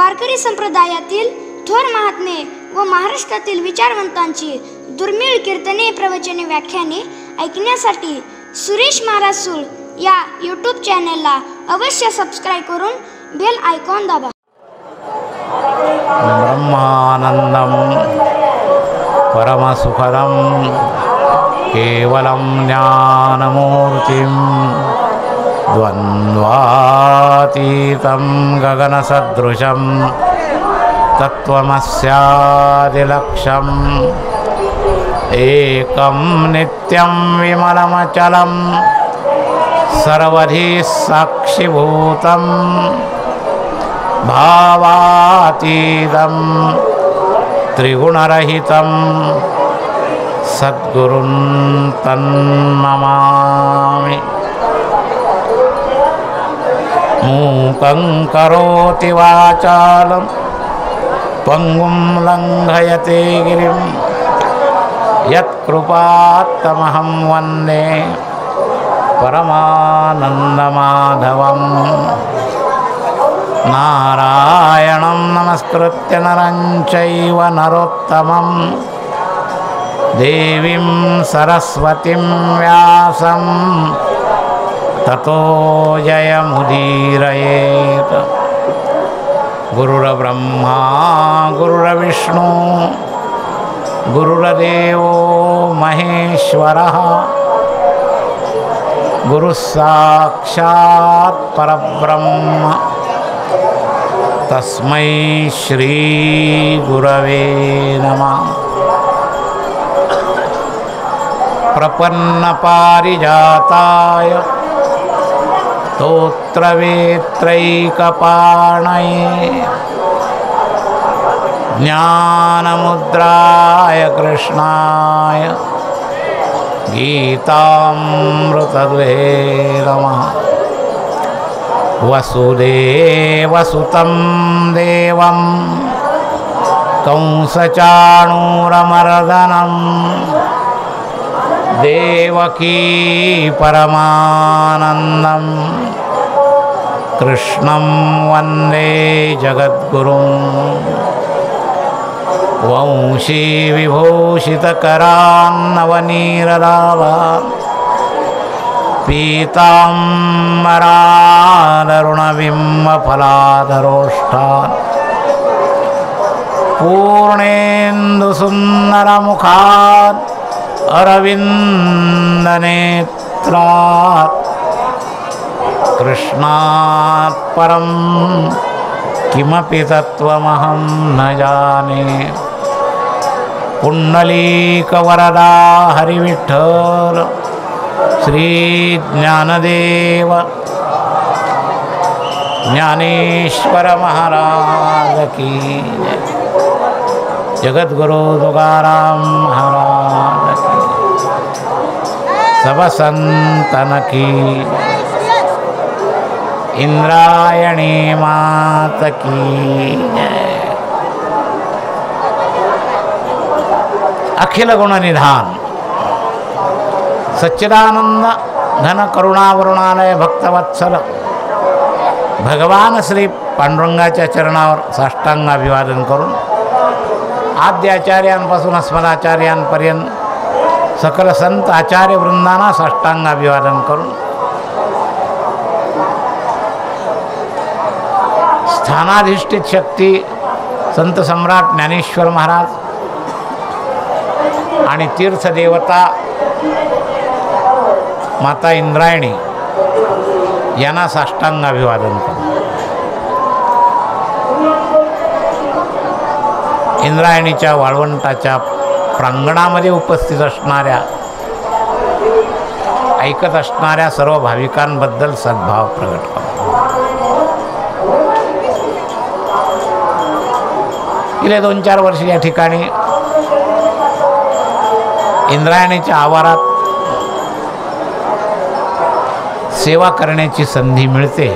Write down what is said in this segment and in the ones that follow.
वारकरी संप्रदायातील थोर महात्मे व महाराष्ट्रातील विचारवंतांची दुर्मिळ कीर्तने, प्रवचने, व्याख्याने ऐकण्यासाठी सुरेश महाराज सूळ या यूट्यूब चॅनलला अवश्य सबस्क्राईब करून बेल आयकॉन दाबा. ब्रह्मानंदम परमसुखदम केवलं ज्ञानमूर्तिं द्वन्द्वातीतं गगनसदृशं तत्त्वमस्यादिलक्ष्यम् एकं नित्यं विमलमचलं सर्वधि साक्षिभूतं भावातीतं त्रिगुणरहितं सद्गुरुं तन्नमामि. मूकं करोति वाचालं पंगुं लंघयते गिरिं यत्कृपात्तमहं वन्दे परमानन्दमाधवम्. नारायणं नमस्कृत्य नरं चैव नरोत्तमं देवीं सरस्वतीं व्यासं ततो जयमुदीरयेत्. गुरुर्ब्रह्मा गुरुर्विष्णु गुरुर्देवो महेश्वरः गुरुस्साक्षात् परब्रह्म तस्मै श्री गुरवे नमः. प्रपन्नपारिजाताय स्तोत्रवेत्रैकपाणये ज्ञानमुद्राय कृष्णाय गीतामृतद्वे नमः. वसुदेवसुतं देवं कंसचाणूरमर्दनं देवकी परमानन्दं कृष्णं वन्दे जगद्गुरुं. वंशी विभूषितकरान्नवनीरदाभां पीताम्बरादरुणबिम्बफलाधरोष्ठान् पूर्णेन्दुसुन्दरमुखात् अरविन्दनेत्रात् कृष्णात् परं किमपि तत्त्वमहं न जाने. पुण्डलीकवरदा हरिविठ्ठल श्री ज्ञानदेव ज्ञानेश्वर महाराज की जय. जगद्गुरु तुकाराम महाराज की. सब संतन की. इंद्रायणी मात की जय. अखिल गुण निधान सच्चिदानंद घन करुणावरुणालय भक्तवत्सल भगवान श्री पांडुरंगाच्या चरणावर साष्टांग अभिवादन करून आद्याचार्यांपासून अस्मदाचार्यांपर्यंत सकल संत आचार्य वृंदांना साष्टांग अभिवादन करून स्थानाधिष्ठित शक्ती संत सम्राट ज्ञानेश्वर महाराज आणि तीर्थदेवता माता इंद्रायणी यांना साष्टांग अभिवादन करतो. इंद्रायणीच्या वाळवंटाच्या प्रांगणामध्ये उपस्थित असणाऱ्या ऐकत असणाऱ्या सर्व भाविकांबद्दल सद्भाव प्रगट करतो. गेले 2-4 वर्ष या ठिकाणी इंद्रायणीच्या आवारात सेवा करण्याची संधी मिळते.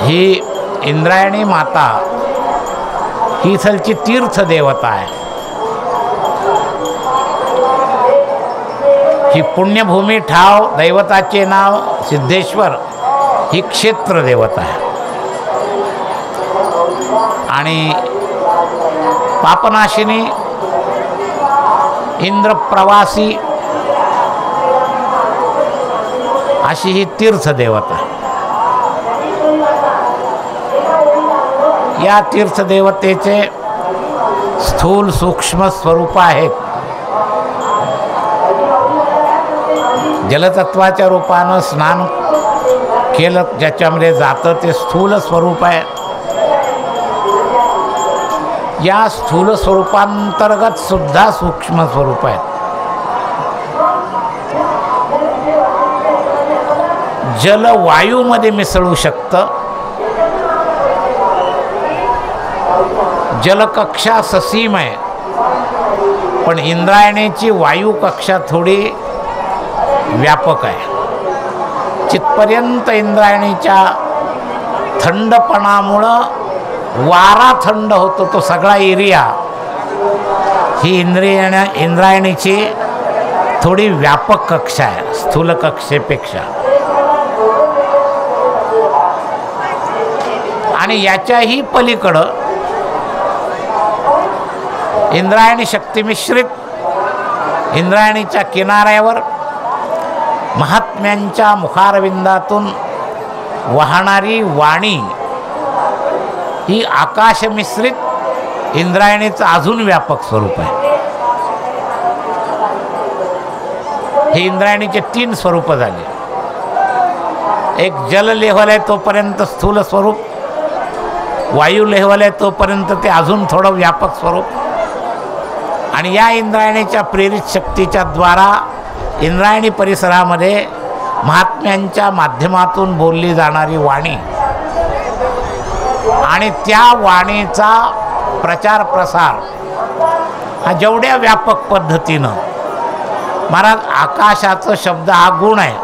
ही इंद्रायणी माता ही इथलची तीर्थ देवता आहे. ही पुण्यभूमी ठाव दैवताचे नाव सिद्धेश्वर ही क्षेत्र देवता आहे आणि पापनाशिनी इंद्रप्रवासी अशी ही तीर्थदेवता. या तीर्थदेवतेचे स्थूल सूक्ष्म स्वरूप आहेत. जलतत्वाच्या रूपानं स्नान केलं ज्याच्यामध्ये जातं ते स्थूल स्वरूप आहे. या स्थूल स्वरूपांतर्गत सुद्धा सूक्ष्म स्वरूप आहेत. जल वायूमध्ये मिसळू शकतं. जलकक्षा ससीम आहे, पण इंद्रायणीची वायू कक्षा थोडी व्यापक आहे. जिथपर्यंत इंद्रायणीच्या थंडपणामुळं वारा थंड होतो तो सगळा एरिया ही इंद्रायणीची थोडी व्यापक कक्षा आहे स्थूल कक्षेपेक्षा. आणि याच्याही पलीकडं इंद्रायणी शक्तिमिश्रित इंद्रायणीच्या किनाऱ्यावर महात्म्यांच्या मुखारविंदातून वाहणारी वाणी ही आकाशमिश्रित इंद्रायणीचं अजून व्यापक स्वरूप आहे. हे इंद्रायणीचे 3 स्वरूप झाले. एक जल लेव्हल आहे तोपर्यंत स्थूल स्वरूप, वायू लेव्हल आहे तोपर्यंत ते अजून थोडं व्यापक स्वरूप, आणि या इंद्रायणीच्या प्रेरित शक्तीच्या द्वारा इंद्रायणी परिसरामध्ये महात्म्यांच्या माध्यमातून बोलली जाणारी वाणी आणि त्या वाणीचा प्रचार प्रसार हा जेवढ्या व्यापक पद्धतीनं, महाराज आकाशाचा शब्द हा गुण आहे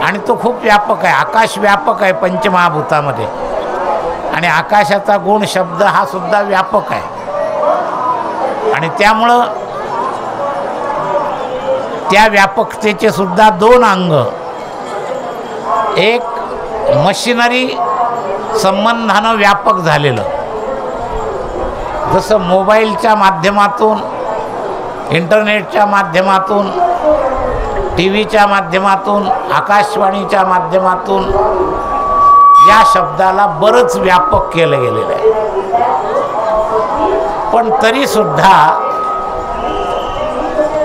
आणि तो खूप व्यापक आहे. आकाश व्यापक आहे पंचमहाभूतामध्ये, आणि आकाशाचा गुण शब्द हा सुद्धा व्यापक आहे. आणि त्यामुळं त्या व्यापकतेचे सुद्धा 2 अंग. एक मशिनरी संबंधानं व्यापक झालेलं, जसं मोबाईलच्या माध्यमातून, इंटरनेटच्या माध्यमातून, टी व्हीच्या माध्यमातून, आकाशवाणीच्या माध्यमातून या शब्दाला बरंच व्यापक केलं गेलेलं आहे. पण तरीसुद्धा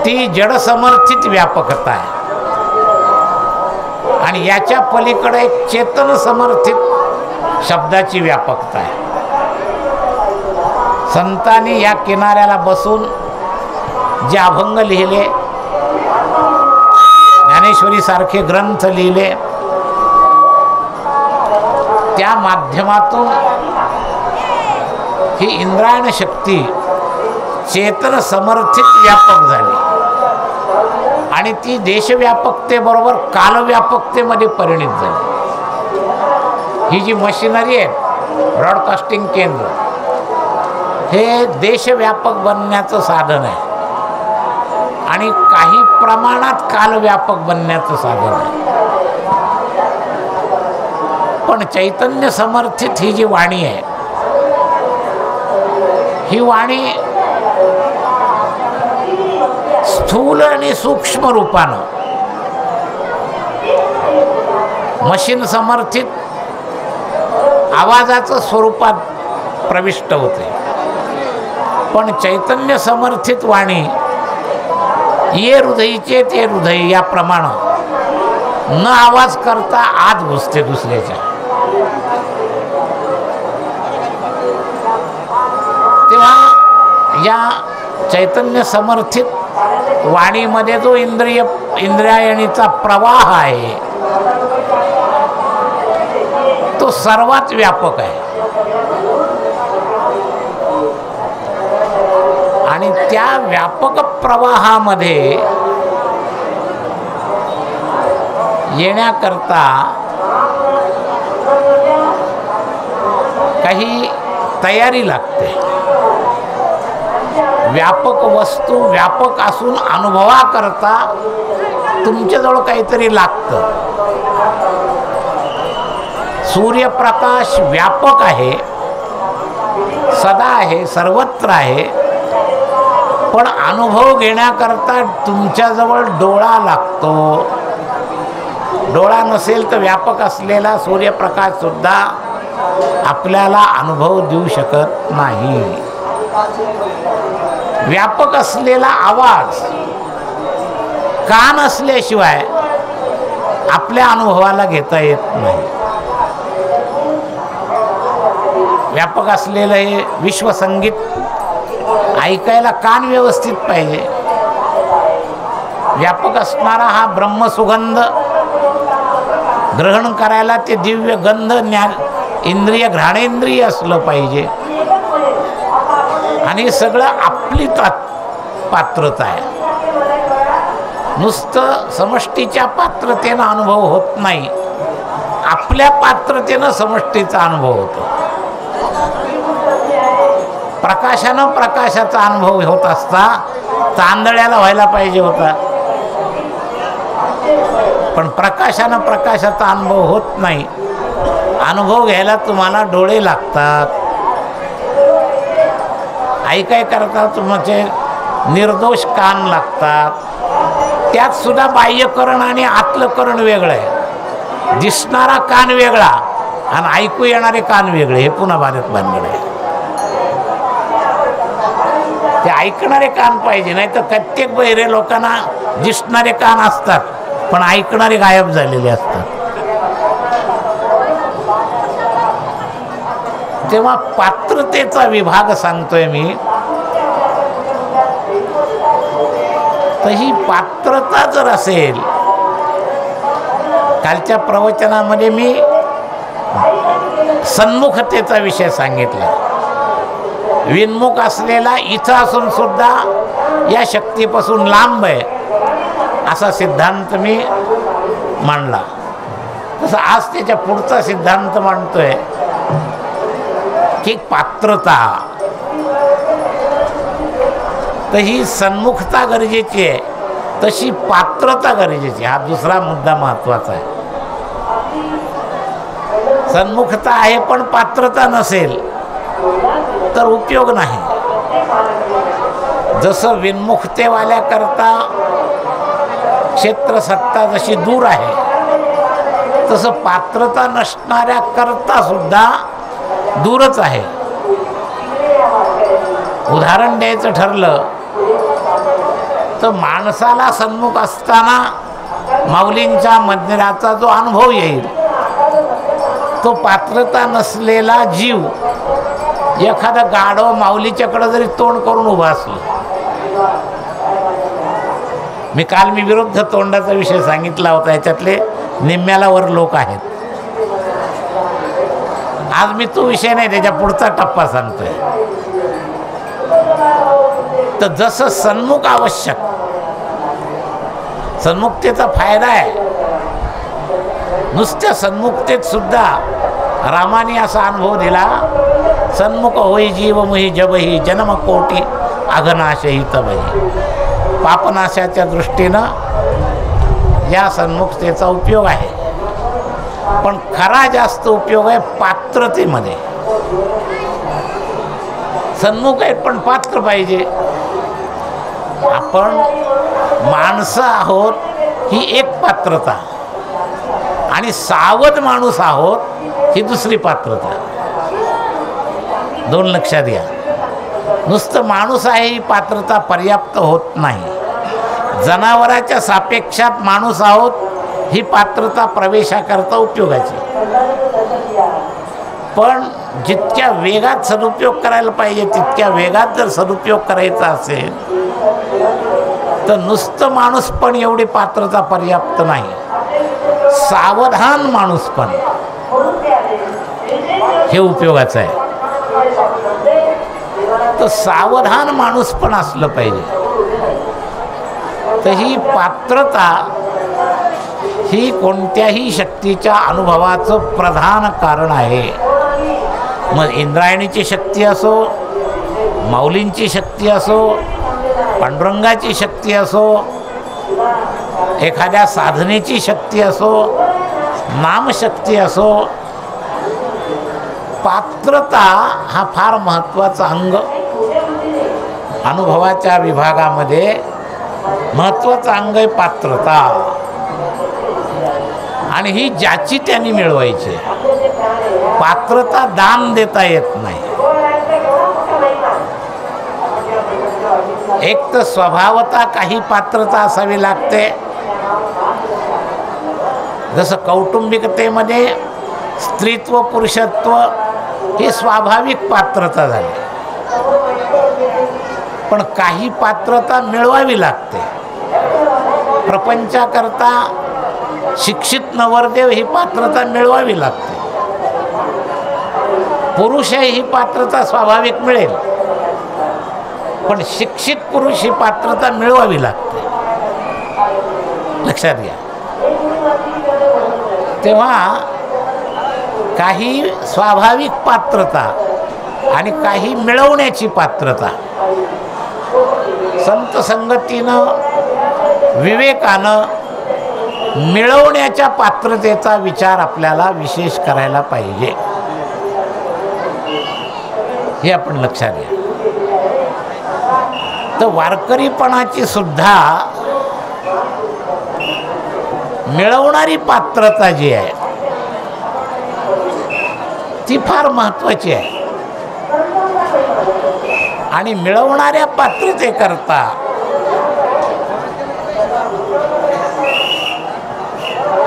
ती जडसमर्थित व्यापकता आहे. आणि याच्या पलीकडे एक चेतन समर्थित शब्दाची व्यापकता आहे. संतांनी या किनाऱ्याला बसून जे अभंग लिहिले, ज्ञानेश्वरी सारखे ग्रंथ लिहिले, त्या माध्यमातून ही इंद्रायण शक्ती चेतन समर्थित व्यापक झाली आणि ती देशव्यापकतेबरोबर कालव्यापकतेमध्ये परिणित झाली. ही जी मशिनरी आहे ब्रॉडकास्टिंग केंद्र, हे देशव्यापक बनण्याचं साधन आहे आणि काही प्रमाणात कालव्यापक बनण्याचं साधन आहे. पण चैतन्य समर्थित ही जी वाणी आहे, ही वाणी स्थूल आणि सूक्ष्म रूपानं मशीन समर्थित आवाजाचं स्वरूपात प्रविष्ट होते. पण चैतन्य समर्थित वाणी ये हृदयीचे ते हृदय याप्रमाणे न आवाज करता आत घुसते दुसऱ्याच्या. तेव्हा या चैतन्य समर्थित वाणीमध्ये जो इंद्रियाणीचा प्रवाह आहे तो सर्वात व्यापक आहे. आणि त्या व्यापक प्रवाहामध्ये येण्याकरता काही तयारी लागते. व्यापक वस्तू व्यापक असून अनुभवाकरता तुमच्याजवळ काहीतरी लागतं. सूर्यप्रकाश व्यापक आहे, सदा आहे, सर्वत्र आहे, पण अनुभव घेण्याकरता तुमच्याजवळ डोळा लागतो. डोळा नसेल तर व्यापक असलेला सूर्यप्रकाश सुद्धा आपल्याला अनुभव देऊ शकत नाही. व्यापक असलेला आवाज कान असल्याशिवाय आपल्या अनुभवाला घेता येत नाही. व्यापक असलेलं हे विश्वसंगीत ऐकायला कान व्यवस्थित पाहिजे. व्यापक असणारा हा ब्रह्मसुगंध ग्रहण करायला ते दिव्य गंध ज्ञान इंद्रिय घ्राणेंद्रिय असलं पाहिजे. आणि सगळं आपली पात्रता आहे. नुसतं समष्टीच्या पात्रतेनं अनुभव होत नाही, आपल्या पात्रतेनं समष्टीचा अनुभव होतो. प्रकाशानं प्रकाशाचा अनुभव होत असता तांदळ्याला व्हायला पाहिजे होता, पण प्रकाशानं प्रकाशाचा अनुभव होत नाही. अनुभव घ्यायला तुम्हाला डोळे लागतात, ऐकाय करता तुमचे निर्दोष कान लागतात. त्यात सुद्धा बाह्यकरण आणि आतलं करण वेगळं आहे. दिसणारा कान वेगळा आणि ऐकू येणारे कान वेगळे, हे पुन्हा भारत भानगड आहे. ते ऐकणारे कान पाहिजे, नाही तर प्रत्येक बहिरे लोकांना दिसणारे कान असतात पण ऐकणारे गायब झालेले असतात. तेव्हा पात्रतेचा विभाग सांगतोय मी, तर ही पात्रता जर असेल, कालच्या प्रवचनामध्ये मी सन्मुखतेचा विषय सांगितला. विन्मुख असलेला इथं असून सुद्धा या शक्तीपासून लांब आहे असा सिद्धांत मी मांडला. तसं आज त्याच्या पुढचा सिद्धांत मांडतोय की पात्रता, तर ही सन्मुखता गरजेची आहे, तशी पात्रता गरजेची. हा दुसरा मुद्दा महत्त्वाचा आहे. सन्मुखता आहे पण पात्रता नसेल तर उपयोग नाही. जसं विन्मुखतेवाल्याकरता क्षेत्रसत्ता जशी दूर आहे, तसं पात्रता नसणाऱ्या करता सुद्धा दूरच आहे. उदाहरण द्यायचं ठरलं तर माणसाला सन्मुख असताना माऊलींच्या मंदिराचा जो अनुभव येईल, तो पात्रता नसलेला जीव एखादा गाढव माऊलीच्याकडे जरी तोंड करून उभा असलं. मी विरुद्ध तोंडाचा विषय सांगितला होता, याच्यातले निम्म्याला वर लोक आहेत. आज मी तो विषय नाही, त्याच्या पुढचा टप्पा सांगतोय. तर जसं सन्मुख आवश्यक, सन्मुखतेचा फायदा आहे. नुसत्या सन्मुखतेत सुद्धा रामाने असा अनुभव दिला, सन्मुख होई जीव मुही जबही जन्म कोटी अघनाशही तबही. पापनाशाच्या दृष्टीनं या सन्मुखतेचा उपयोग आहे, पण खरा जास्त उपयोग आहे पात्रतेमध्ये. सन्मुख आहेत पण पात्र पाहिजे. आपण माणसं आहोत ही एक पात्रता, आणि सावध माणूस आहोत ही दुसरी पात्रता. दोन लक्षात घ्या. नुसतं माणूस आहे ही पात्रता पर्याप्त होत नाही. जनावराच्या सापेक्षात माणूस आहोत ही पात्रता प्रवेशाकरता उपयोगाची. पण जितक्या वेगात सदुपयोग करायला पाहिजे तितक्या वेगात जर सदुपयोग करायचा असेल तर नुसतं माणूस पण एवढी पात्रता पर्याप्त नाही. सावधान माणूस पण हे उपयोगाचं आहे. तर सावधान माणूस पण असलं पाहिजे. तर ही पात्रता ही कोणत्याही शक्तीच्या अनुभवाचं प्रधान कारण आहे. मग इंद्रायणीची शक्ती असो, माऊलींची शक्ती असो, पांडुरंगाची शक्ती असो, एखाद्या साधनेची शक्ती असो, नामशक्ती असो, पात्रता हा फार महत्त्वाचा अंग अनुभवाच्या विभागामध्ये महत्त्वाचा अंग आहे पात्रता. आणि ही ज्याची त्यांनी मिळवायची. पात्रता दान देता येत नाही. एक तर स्वभावता काही पात्रता असावी लागते. जसं कौटुंबिकतेमध्ये स्त्रीत्व पुरुषत्व ही स्वाभाविक पात्रता झाली. पण काही पात्रता मिळवावी लागते. प्रपंचाकरता शिक्षित नवरदेव ही पात्रता मिळवावी लागते. पुरुष ही पात्रता स्वाभाविक मिळेल, पण शिक्षित पुरुष ही पात्रता मिळवावी लागते. लक्षात घ्या. तेव्हा काही स्वाभाविक पात्रता आणि काही मिळवण्याची पात्रता संत संगतीनं विवेकानं मिळवण्याच्या पात्रतेचा विचार आपल्याला विशेष करायला पाहिजे. हे आपण लक्षात घ्या. तर वारकरीपणाची सुद्धा मिळवणारी पात्रता जी आहे ती फार महत्त्वाची आहे. आणि मिळवणाऱ्या पात्रतेकरता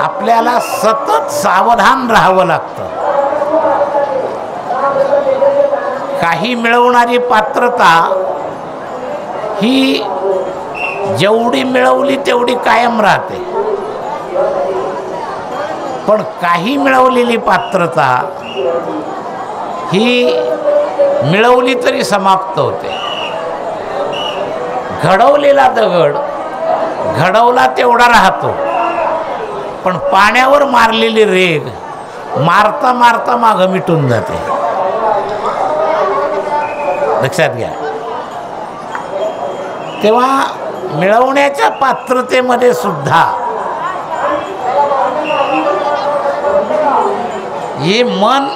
आपल्याला सतत सावधान राहावं लागतं. काही मिळवणारी पात्रता ही जेवढी मिळवली तेवढी कायम राहते. पण काही मिळवलेली पात्रता ही मिळवली तरी समाप्त होते. घडवलेला दगड घडवला तेवढा राहतो, पण पाण्यावर मारलेली रेघ मारता मारता मागं मिटून जाते. लक्षात घ्या. तेव्हा मिळवण्याच्या पात्रतेमध्ये सुद्धा हे मन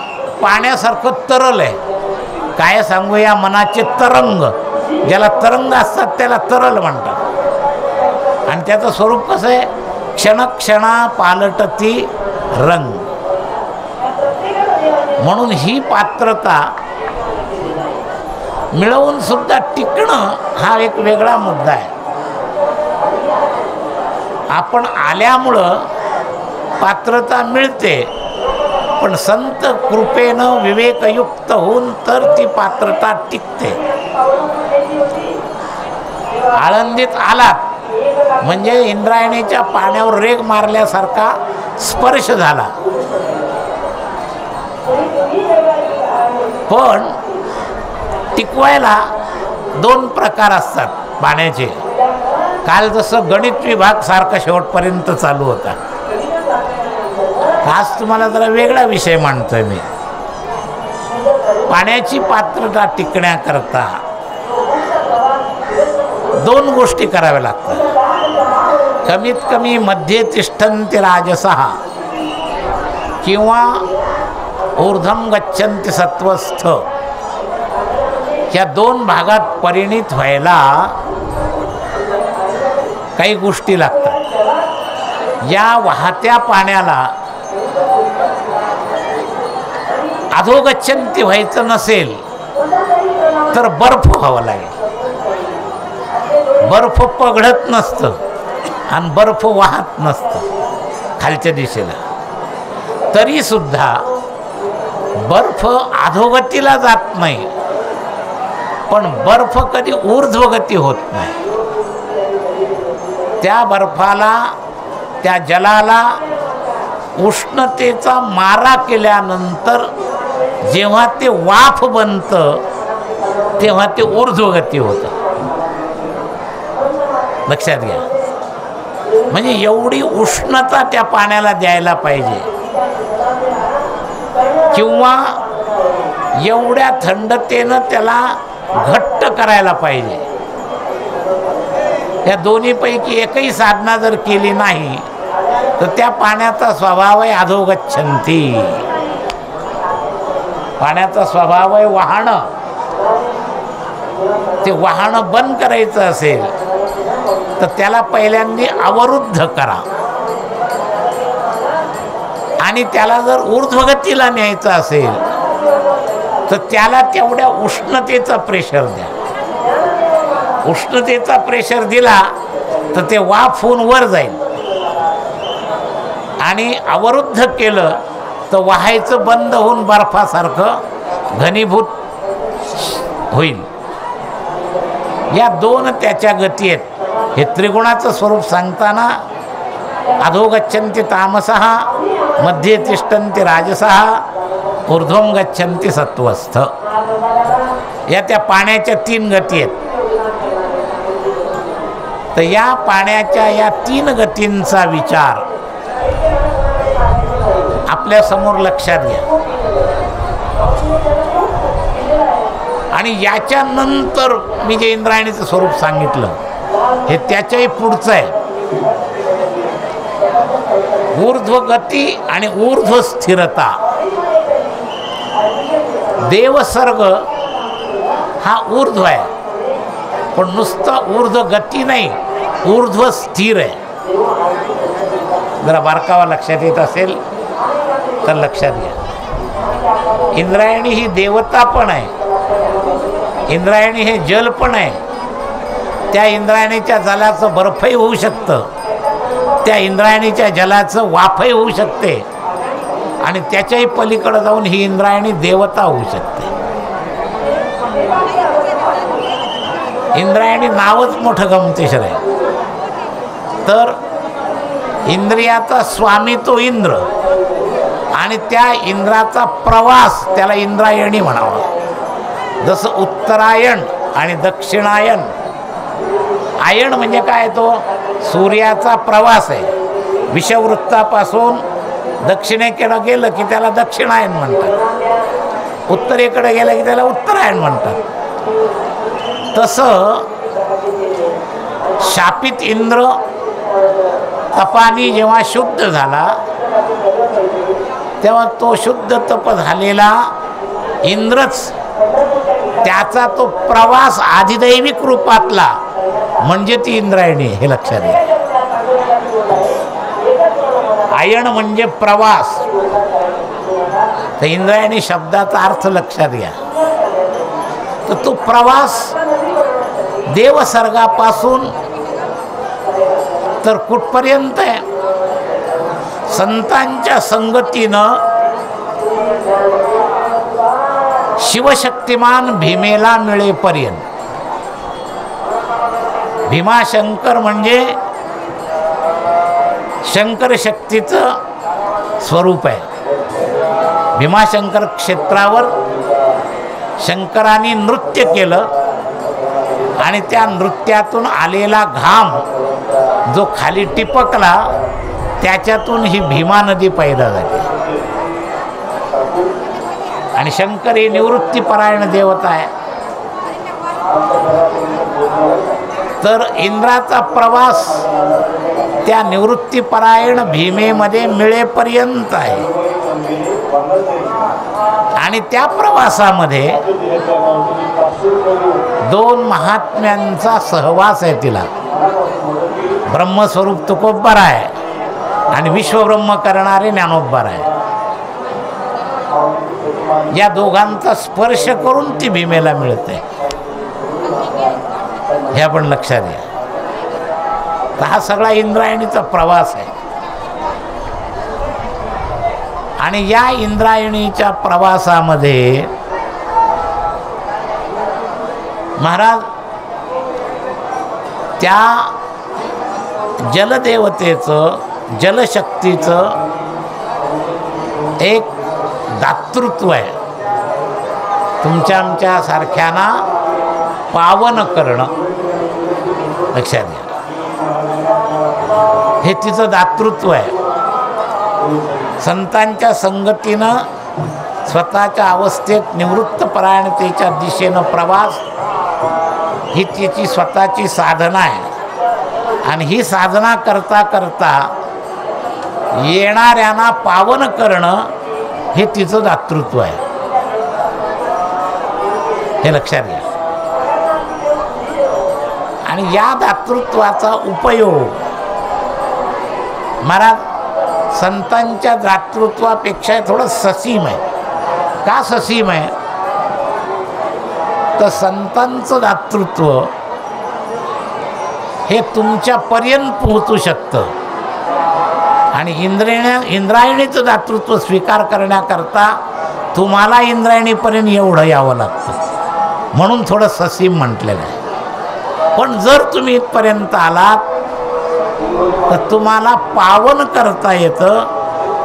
पाण्यासारखं तरल आहे. काय सांगू, या मनाचे तरंग, ज्याला तरंग असतात त्याला तरल म्हणतात. आणि त्याचं स्वरूप कसं आहे, क्षणक्षणा पालटती रंग. म्हणून ही पात्रता मिळवून सुद्धा टिकणं हा एक वेगळा मुद्दा आहे. आपण आल्यामुळं पात्रता मिळते, पण संत कृपेनं विवेकयुक्त होऊन तर ती पात्रता टिकते. आळंदीत आलात म्हणजे इंद्रायणीच्या पाण्यावर रेग मारल्यासारखा स्पर्श झाला. पण टिकवायला दोन प्रकार असतात पाण्याचे. काल जसं गणित विभाग सारखा शेवटपर्यंत चालू होता, आज तुम्हाला जरा वेगळा विषय मांडतोय मी. पाण्याची पात्रता टिकण्याकरता दोन गोष्टी कराव्या लागतात. कमीत कमी मध्ये तिष्ठन्ति राजसः किंवा ऊर्ध्वं गच्छन्ति सत्वस्थ, या दोन भागात परिणित व्हायला काही गोष्टी लागतात. या वाहत्या पाण्याला अधोगच्छन्ति व्हायचं नसेल तर बर्फ व्हावं लागेल. बर्फ पगडत नसतं आणि बर्फ वाहत नसतं खालच्या दिशेला. तरी सुद्धा बर्फ अधोगतीला जात नाही, पण बर्फ कधी ऊर्ध्वगती होत नाही. त्या बर्फाला, त्या जलाला उष्णतेचा मारा केल्यानंतर जेव्हा ते वाफ बनतं तेव्हा ते ऊर्ध्वगती होतं. लक्षात घ्या. म्हणजे एवढी उष्णता त्या पाण्याला द्यायला पाहिजे, किंवा एवढ्या थंडतेनं त्याला घट्ट करायला पाहिजे. या दोन्हीपैकी एकही साधना जर केली नाही तर त्या पाण्याचा स्वभाव आहे अधोगच्छन्ती. पाण्याचा स्वभाव आहे वाहणं. ते वाहणं बंद करायचं असेल तर त्याला पहिल्यांदा अवरुद्ध करा आणि त्याला जर ऊर्ध्वगतीला न्यायचं असेल तर त्याला तेवढ्या उष्णतेचा प्रेशर द्या. उष्णतेचा प्रेशर दिला तर ते वाफ होऊन वर जाईल आणि अवरुद्ध केलं तर वाहायचं बंद होऊन बर्फासारखं घनीभूत होईल. या दोन त्याच्या गती आहेत. हे त्रिगुणाचं स्वरूप सांगताना अधोगच्छन्ति तामसः, मध्ये तिष्ठन्ति राजसः, ऊर्ध्वं गच्छन्ति सत्वस्थ. या त्या पाण्याच्या तीन गती आहेत. तर या पाण्याच्या या तीन गतींचा विचार आपल्या समोर लक्षात घ्या. आणि याच्यानंतर मी जे इंद्रायणीचं स्वरूप सांगितलं हे त्याच्याही पुढचं आहे. ऊर्ध्वगती आणि ऊर्ध्व स्थिरता. देवसर्ग हा ऊर्ध्व आहे, पण नुसतं ऊर्ध्व गती नाही, ऊर्ध्व स्थिर आहे. जरा बारकावा लक्षात येत असेल तर लक्षात घ्या. इंद्रायणी ही देवता पण आहे, इंद्रायणी हे जल पण आहे. त्या इंद्रायणीच्या जलाचं बर्फही होऊ शकतं, त्या इंद्रायणीच्या जलाचं वाफही होऊ शकते आणि त्याच्याही पलीकडे जाऊन ही इंद्रायणी देवता होऊ शकते. इंद्रायणी नावच मोठं गमतीशीर आहे. तर इंद्रियाचा स्वामी तो इंद्र आणि त्या इंद्राचा प्रवास त्याला इंद्रायणी म्हणावा. जसं उत्तरायण आणि दक्षिणायन. आयन म्हणजे काय, तो सूर्याचा प्रवास आहे. विषववृत्तापासून दक्षिणेकडे गेलं की त्याला दक्षिणायन म्हणतात, उत्तरेकडे गेलं की त्याला उत्तरायण म्हणतात. तसं शापित इंद्र तपानी जेव्हा शुद्ध झाला तेव्हा तो शुद्ध तप झालेला इंद्रच त्याचा तो प्रवास आधिदैविक रूपातला म्हणजे ती इंद्रायणी, हे लक्षात घ्या. आयन म्हणजे प्रवास. तर इंद्रायणी शब्दाचा अर्थ लक्षात घ्या. तर तो प्रवास देवसर्गापासून तर कुठपर्यंत आहे, संतांच्या संगतीनं शिवशक्तिमान भीमेला मिळेपर्यंत. भीमाशंकर म्हणजे शंकर शक्तीचं स्वरूप आहे. भीमाशंकर क्षेत्रावर शंकरांनी नृत्य केलं आणि त्या नृत्यातून आलेला घाम जो खाली टिपकला त्याच्यातून ही भीमा नदी पैदा झाली. आणि शंकर ही निवृत्तीपरायण देवता आहे. तर इंद्राचा प्रवास त्या निवृत्तीपरायण भीमेमध्ये मिळेपर्यंत आहे. आणि त्या प्रवासामध्ये दोन महात्म्यांचा सहवास आहे तिला. ब्रह्मस्वरूप तुकोबार आहे आणि विश्वब्रह्म करणारे ज्ञानोबार आहे. या दोघांचा स्पर्श करून ती भीमेला मिळते, हे आपण लक्षात घ्या. तर हा सगळा इंद्रायणीचा प्रवास आहे. आणि या इंद्रायणीच्या प्रवासामध्ये महाराज त्या जलदेवतेचं, जलशक्तीचं एक दातृत्व आहे. तुमच्या आमच्या सारख्यांना पावन करणं, लक्षात घ्या. हे तिचं दातृत्व आहे. संतांच्या संगतीनं स्वतःच्या अवस्थेत निवृत्तपरायणतेच्या दिशेनं प्रवास ही तिची स्वतःची साधना आहे आणि ही साधना करता करता येणाऱ्यांना पावन करणं हे तिचं दातृत्व आहे, हे लक्षात घ्या. आणि या दातृत्वाचा उपयोग महाराज संतांच्या दातृत्वापेक्षा थोडं ससीम आहे. का ससीम आहे तर संतांचं दातृत्व हे तुमच्यापर्यंत पोहोचू शकतं आणि इंद्रायणीचं दातृत्व स्वीकार करण्याकरता तुम्हाला इंद्रायणीपर्यंत एवढं यावं लागतं, म्हणून थोडं ससीम म्हटलेलं आहे. पण जर तुम्ही इथपर्यंत आलात तर तुम्हाला पावन करता येतं.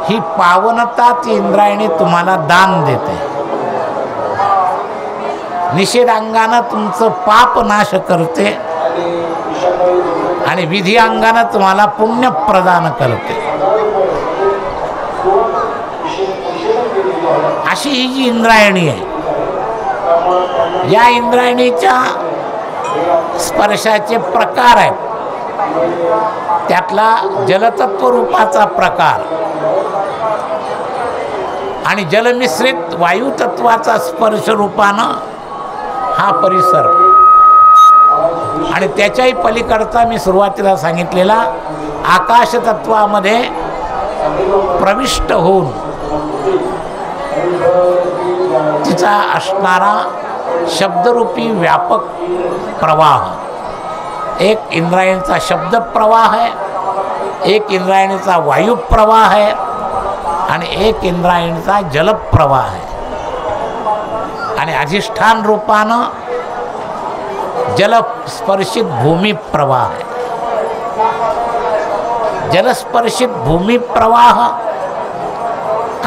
ही पावनता ती इंद्रायणी तुम्हाला दान देते. निषेधांगानं तुमचं पाप नाश करते आणि विधी अंगानं तुम्हाला पुण्य प्रदान करते. अशी ही जी इंद्रायणी आहे, या इंद्रायणीच्या स्पर्शाचे प्रकार आहेत. त्यातला जलतत्व रूपाचा प्रकार आणि जलमिश्रित वायुतत्वाचा स्पर्श रूपानं हा परिसर आणि त्याच्याही पलीकडचा मी सुरुवातीला सांगितलेला आकाशतत्वामध्ये प्रविष्ट होऊन तिचा असणारा शब्दरूपी व्यापक प्रवाह. एक इंद्रायणीचा शब्द प्रवाह आहे, एक इंद्रायणीचा वायुप्रवाह आहे आणि एक इंद्रायणीचा जलप्रवाह आहे. आणि अधिष्ठान रूपानं जलस्पर्शित भूमिप्रवाह आहे. जलस्पर्शित भूमिप्रवाह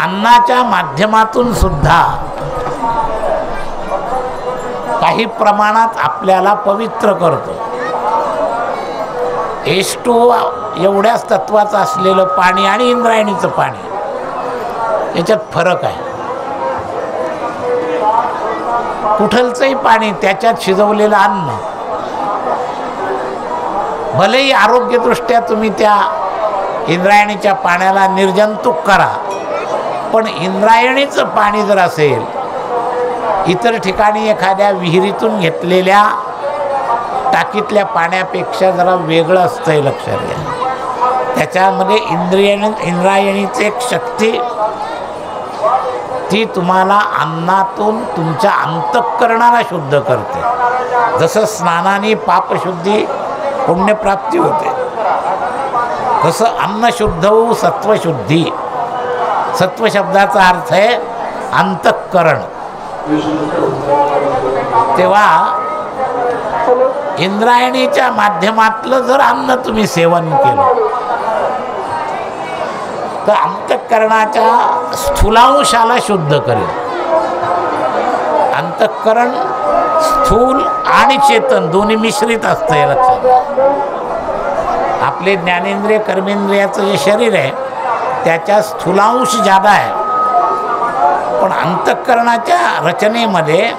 अन्नाच्या माध्यमातून सुद्धा काही प्रमाणात आपल्याला पवित्र करतो. H2O एवढ्याच तत्वाचं असलेलं पाणी आणि इंद्रायणीचं पाणी याच्यात फरक आहे. कुठलचंही पाणी त्याच्यात शिजवलेलं अन्न भलेही आरोग्यदृष्ट्या तुम्ही त्या इंद्रायणीच्या पाण्याला निर्जंतुक करा, पण इंद्रायणीचं पाणी जर असेल इतर ठिकाणी एखाद्या विहिरीतून घेतलेल्या टाकीतल्या पाण्यापेक्षा जरा वेगळं असतं, हे लक्षात घ्या. त्याच्यामध्ये इंद्रायणीची एक शक्ती ती तुम्हाला अन्नातून तुमच्या अंतःकरणाला शुद्ध करते. जसं स्नानाने पापशुद्धी पुण्यप्राप्ती होते, तसं अन्न शुद्ध होऊ सत्वशुद्धी. सत्व शब्दाचा अर्थ आहे अंतःकरण. तेव्हा इंद्रायणीच्या माध्यमातलं जर अन्न तुम्ही सेवन केलं तर अंतःकरणाच्या स्थूलांशाला शुद्ध करेल. अंतःकरण स्थूल आणि चेतन दोन्ही मिश्रित असतं, हे लक्षात घ्या. आपले ज्ञानेंद्रिय कर्मेंद्रियाचं जे शरीर आहे त्याच्या स्थूलांश जादा आहे, पण अंतःकरणाच्या रचनेमध्ये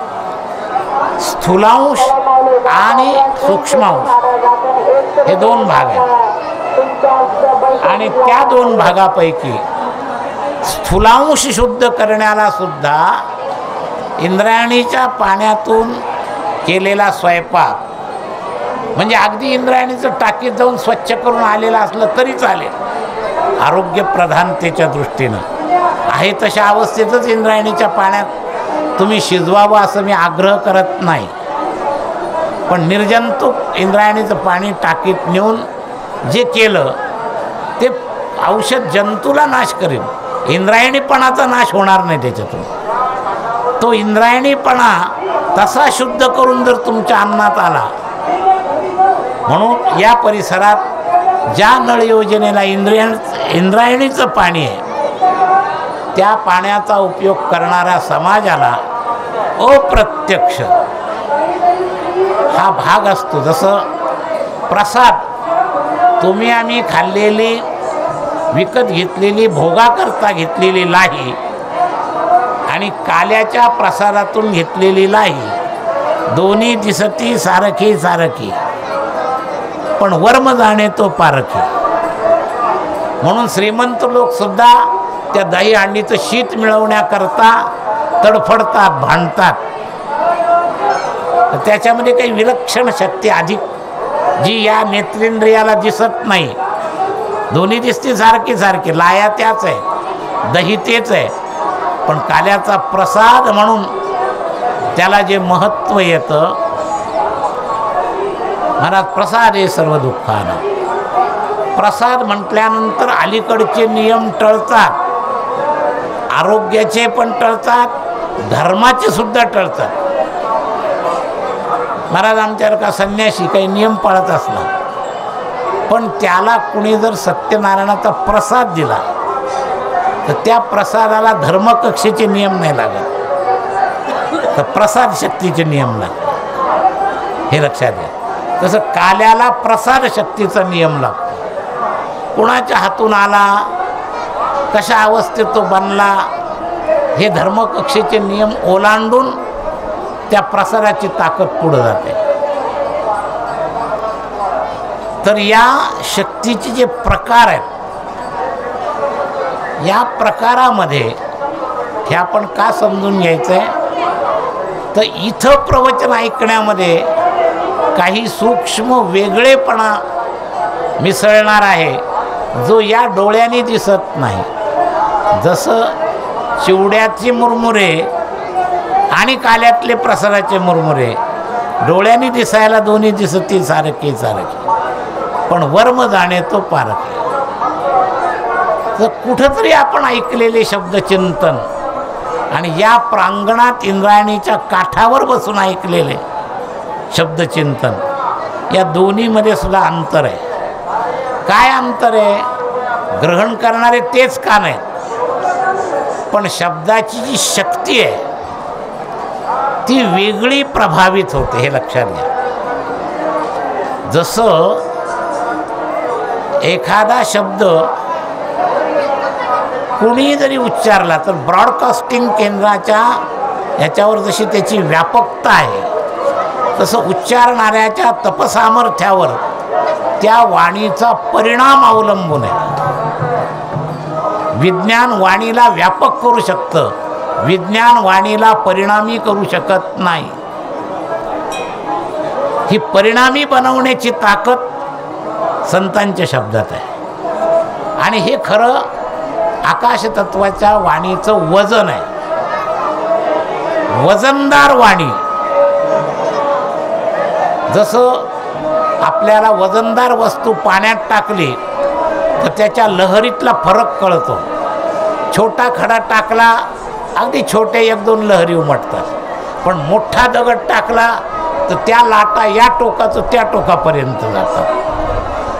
स्थूलांश आणि सूक्ष्मांश हे दोन भाग आहेत. आणि त्या दोन भागापैकी स्थूलांश शुद्ध करण्याला सुद्धा इंद्रायणीच्या पाण्यातून केलेला स्वयंपाक म्हणजे अगदी इंद्रायणीचं टाकीत जाऊन स्वच्छ करून आलेलं असलं तरी चालेल. आरोग्यप्रधानतेच्या दृष्टीनं आहे तशा अवस्थेतच इंद्रायणीच्या पाण्यात तुम्ही शिजवावं असं मी आग्रह करत नाही, पण निर्जंतुक इंद्रायणीचं पाणी टाकीत नेऊन जे केलं ते औषध जंतूला नाश करेल. इंद्रायणीपणाचा नाश होणार नाही त्याच्यातून. तो इंद्रायणीपणा तसा शुद्ध करून जर तुमच्या अन्नात आला, म्हणून या परिसरात ज्या नळ योजनेला इंद्रायणीचं पाणी आहे त्या पाण्याचा उपयोग करणाऱ्या समाजाला अप्रत्यक्ष हा भाग असतो. जसं प्रसाद तुम्ही आम्ही खाल्लेली विकत घेतलेली भोगाकरता घेतलेली लाही आणि काल्याच्या प्रसादातून घेतलेली लाही दोन्ही दिसती सारखी सारखी, पण वर्म जाणे तो पारखी. म्हणून श्रीमंत लोक सुद्धा त्या दही अंडीचं शीत मिळवण्याकरता तडफडतात, भांडतात. त्याच्यामध्ये काही विलक्षण शक्ती अधिक जी या नेत्रेंद्रियाला दिसत नाही. दोन्ही दिसती सारखी सारखी, लाया त्याच आहे, दही तेच आहे, पण काल्याचा प्रसाद म्हणून त्याला जे महत्त्व येतं. महाराज प्रसाद हे सर्व दुःखानं. प्रसाद म्हटल्यानंतर अलीकडचे नियम टळतात, आरोग्याचे पण टळतात, धर्माचे सुद्धा टळतात. महाराज आमच्यावर का संन्यासी काही नियम पाळत असला, पण त्याला कुणी जर सत्यनारायणाचा प्रसाद दिला तर त्या प्रसादाला धर्मकक्षेचे नियम नाही लागत, तर प्रसाद शक्तीचे नियम लागतात. हे लक्षात घ्या. तसं काल्याला प्रसाद शक्तीचा नियम लागतो. कुणाच्या हातून आला, कशा अवस्थेत तो बनला, हे धर्मकक्षेचे नियम ओलांडून त्या प्रसादाची ताकद पुढे जाते. तर या शक्तीचे जे प्रकार आहेत, या प्रकारामध्ये हे आपण का समजून घ्यायचं आहे, तर इथं प्रवचन ऐकण्यामध्ये काही सूक्ष्म वेगळेपणा मिसळणार आहे, जो या डोळ्याने दिसत नाही. जसं चिवड्याचे मुरमुरे आणि काल्यातले प्रसादाचे मुरमुरे डोळ्याने दिसायला दोन्ही दिसती सारखी सारखी, पण वर्म जाणे तो पारखे. तर कुठंतरी आपण ऐकलेले शब्दचिंतन आणि या प्रांगणात इंद्रायणीच्या काठावर बसून ऐकलेले शब्दचिंतन, या दोन्हीमध्ये सुद्धा अंतर आहे. काय अंतर आहे? ग्रहण करणारे तेच कान आहेत, पण शब्दाची जी शक्ती आहे ती वेगळी प्रभावित होते. हे लक्षात घ्या. जसं एखादा शब्द कुणी जरी उच्चारला तर ब्रॉडकास्टिंग केंद्राच्या ह्याच्यावर जशी त्याची व्यापकता आहे, तसं उच्चारणाऱ्याच्या तपसामर्थ्यावर त्या वाणीचा परिणाम अवलंबून आहे. विज्ञान वाणीला व्यापक करू शकतं, विज्ञान वाणीला परिणामी करू शकत नाही. ही परिणामी बनवण्याची ताकद संतांच्या शब्दात आहे. आणि हे खरं आकाशतत्वाच्या वाणीचं वजन आहे. वजनदार वाणी. जसं आपल्याला वजनदार वस्तू पाण्यात टाकली तर त्याच्या लहरीतला फरक कळतो. छोटा खडा टाकला, अगदी छोटे एक दोन लहरी उमटतात, पण मोठा दगड टाकला तर त्या लाटा या टोकाचं त्या टोकापर्यंत जातात.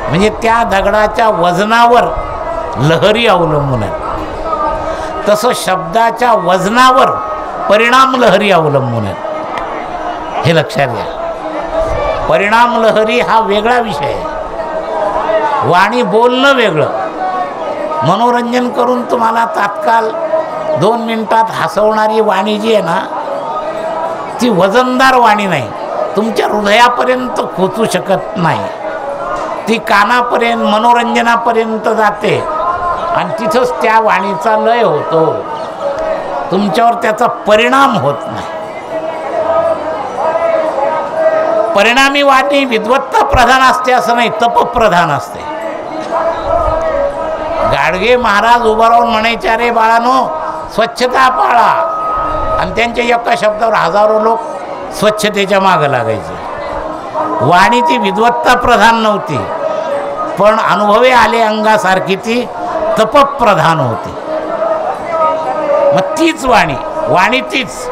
म्हणजे त्या दगडाच्या वजनावर लहरी अवलंबून आहेत. तसं शब्दाच्या वजनावर परिणाम लहरी अवलंबून आहेत. हे लक्षात घ्या. परिणाम लहरी हा वेगळा विषय आहे. वाणी बोलणं वेगळं. मनोरंजन करून तुम्हाला तात्काळ 2 मिनिटात हसवणारी वाणी जी आहे ना, ती वजनदार वाणी नाही, तुमच्या हृदयापर्यंत पोचू शकत नाही. ती कानापर्यंत मनोरंजनापर्यंत जाते आणि तिथंच त्या वाणीचा लय होतो, तुमच्यावर त्याचा परिणाम होत नाही. परिणामी वाणी विद्वत्ता प्रधान असते असं नाही, तपप्रधान असते. गाडगे महाराज उभं राहून म्हणायचे, अरे बाळानो स्वच्छता पाळा, आणि त्यांच्या एका शब्दावर हजारो लोक स्वच्छतेच्या मागं लागायचे. वाणी ती विद्वत्ता प्रधान नव्हती, पण अनुभवे आले अंगासारखी ती तपप्रधान होती. मग तीच वाणी तीच,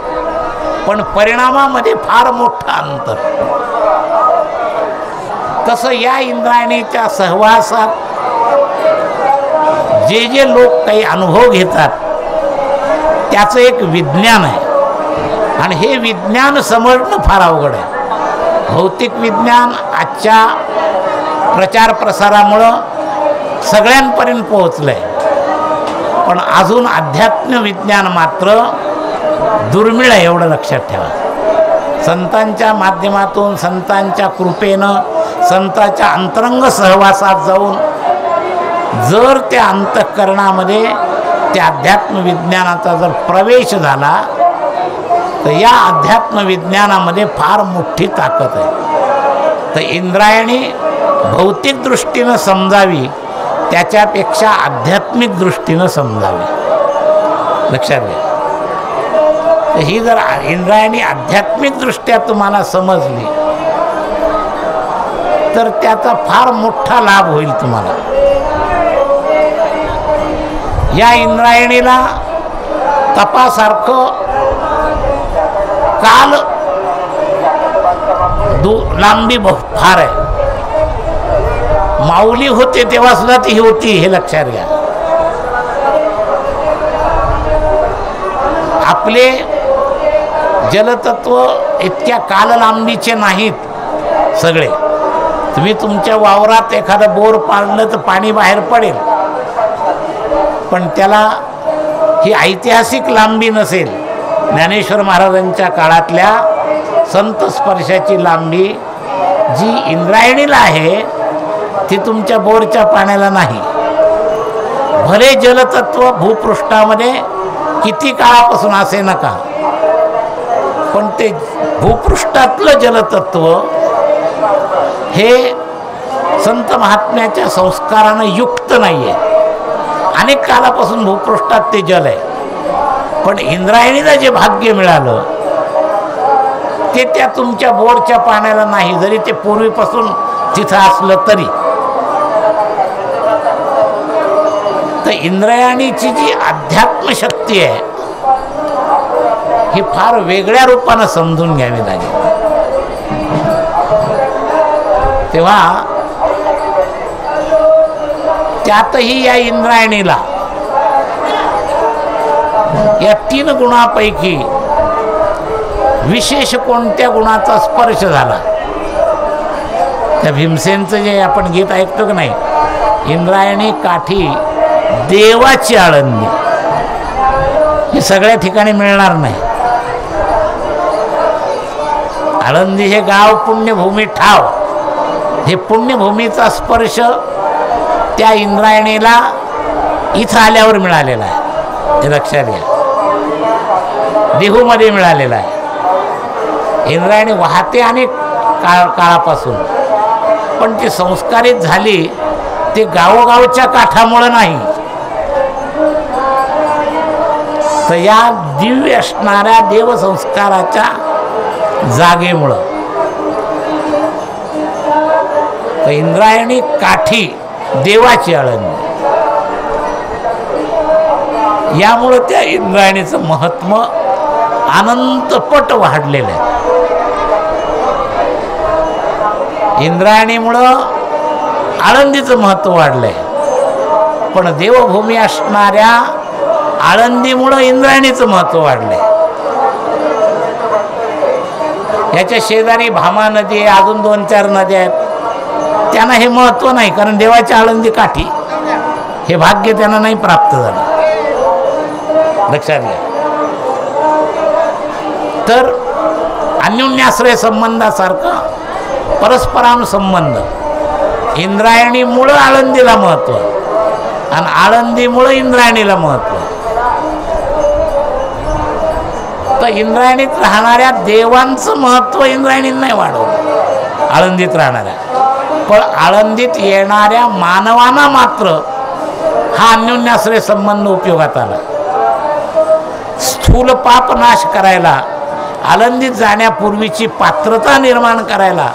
पण परिणामामध्ये फार मोठं अंतर. तसं या इंद्रायणीच्या सहवासात जे जे लोक काही अनुभव घेतात त्याचं एक विज्ञान आहे, आणि हे विज्ञान समजणं फार अवघड आहे. भौतिक विज्ञान आजच्या प्रचार प्रसारामुळं सगळ्यांपर्यंत पोहोचलं आहे, पण अजून अध्यात्म विज्ञान मात्र दुर्मिळ आहे, एवढं लक्षात ठेवा. संतांच्या माध्यमातून, संतांच्या कृपेनं, संतांच्या अंतरंग सहवासात जाऊन जर त्या अंतःकरणामध्ये त्या अध्यात्म विज्ञानाचा जर प्रवेश झाला तर या अध्यात्म विज्ञानामध्ये फार मोठी ताकद आहे. तर इंद्रायणी भौतिक दृष्टीनं समजावी त्याच्यापेक्षा आध्यात्मिक दृष्टीनं समजावी. लक्षात घ्या. तर ही जर इंद्रायणी आध्यात्मिक दृष्ट्या तुम्हाला समजली तर त्याचा फार मोठा लाभ होईल तुम्हाला. या इंद्रायणीला तपासारखं काल लांबी फार आहे. माऊली होते तेव्हा सुद्धा ती होती, हे लक्षात घ्या. आपले जलतत्व इतक्या काल लांबीचे नाहीत सगळे. तुम्ही तुमच्या वावरात एखादं बोर पाडलं तर पाणी बाहेर पडेल, पण त्याला ही ऐतिहासिक लांबी नसेल. ज्ञानेश्वर महाराजांच्या काळातल्या संत स्पर्शाची लांबी जी इंद्रायणीला आहे ती तुमच्या बोरच्या पाण्याला नाही. भले जलतत्व भूपृष्ठामध्ये किती काळापासून असे नका, पण ते भूपृष्ठातलं जलतत्व हे संत महात्म्याच्या संस्कारानं युक्त नाही आहे. अनेक काळापासून भूपृष्ठात ते जल आहे, पण इंद्रायणीला जे भाग्य मिळालं ते त्या तुमच्या बोरच्या पाण्याला नाही, जरी ते पूर्वीपासून तिथं असलं तरी. तर इंद्रायणीची जी अध्यात्म शक्ती आहे ही फार वेगळ्या रूपानं समजून घ्यावी लागेल. तेव्हा त्यातही या इंद्रायणीला या 3 गुणापैकी विशेष कोणत्या गुणाचा स्पर्श झाला. त्या भीमसेनचं जे आपण गीत ऐकतो की नाही, इंद्रायणी काठी देवाची आळंदी, हे सगळ्या ठिकाणी मिळणार नाही. आळंदी हे गाव पुण्यभूमी ठाव, हे पुण्यभूमीचा स्पर्श त्या इंद्रायणीला इथं आल्यावर मिळालेला आहे, हे लक्षात घ्या. देहूमध्ये मिळालेला आहे. इंद्रायणी वाहते अनेक काळापासून, पण ती संस्कारित झाली ते गावोगावच्या काठामुळं नाही, तर या दिव्य असणाऱ्या देवसंस्काराच्या जागेमुळं. तर इंद्रायणी काठी देवाची आळंदी, यामुळं त्या इंद्रायणीचं महत्त्व अनंतपट वाढलेलं आहे. इंद्रायणीमुळं आळंदीचं महत्त्व वाढलं आहे, पण देवभूमी असणाऱ्या आळंदीमुळं इंद्रायणीचं महत्त्व वाढलं आहे. याच्या शेजारी भामा नदी आहे, अजून 2-4 नद्या आहेत, त्यांना हे महत्त्व नाही, कारण देवाची आळंदी काठी हे भाग्य त्यांना नाही प्राप्त झालं. लक्षात घ्या. तर अन्योन्याश्रय संबंधासारखं परस्परानुसंबंध, इंद्रायणीमुळं आळंदीला महत्त्व आणि आळंदीमुळं इंद्रायणीला महत्त्व. तर इंद्रायणीत राहणाऱ्या देवांचं महत्त्व इंद्रायणीत नाही वाढवलं, आळंदीत राहणाऱ्या, पण आळंदीत येणाऱ्या मानवांना मात्र हा अन्योन्याश्रय संबंध उपयोगात आला. स्थूल पाप नाश करायला, आळंदीत जाण्यापूर्वीची पात्रता निर्माण करायला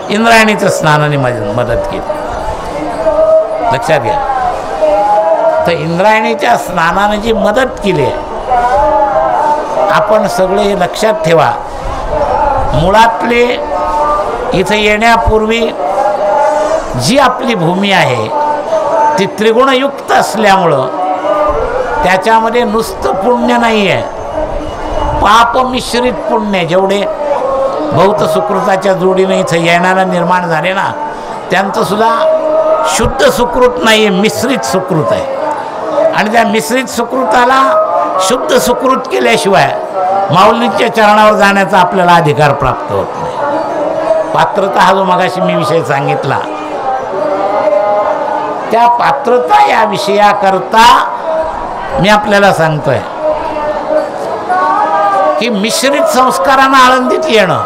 इंद्रायणीचं स्नानाने मदत केली. लक्षात घ्या. तर इंद्रायणीच्या स्नानाने जी मदत केली आहे, आपण सगळे हे लक्षात ठेवा. मुळातले इथं येण्यापूर्वी जी आपली भूमी आहे ती त्रिगुणयुक्त असल्यामुळं त्याच्यामध्ये नुसतं पुण्य नाही आहे, पाप मिश्रित पुण्य. जेवढे भौत सुकृताच्या जोडीने इथं येणारा निर्माण झाले ना, त्यांचं सुद्धा शुद्ध सुकृत नाही आहे, मिश्रित सुकृत आहे. आणि त्या मिश्रित सुकृताला शुद्ध सुकृत केल्याशिवाय माऊलींच्या चरणावर जाण्याचा आपल्याला अधिकार प्राप्त होत नाही. पात्रता हा जो मगाशी मी विषय सांगितला, त्या पात्रता या विषयाकरता मी आपल्याला सांगतोय की मिश्रित संस्कारानं आळंदीत येणं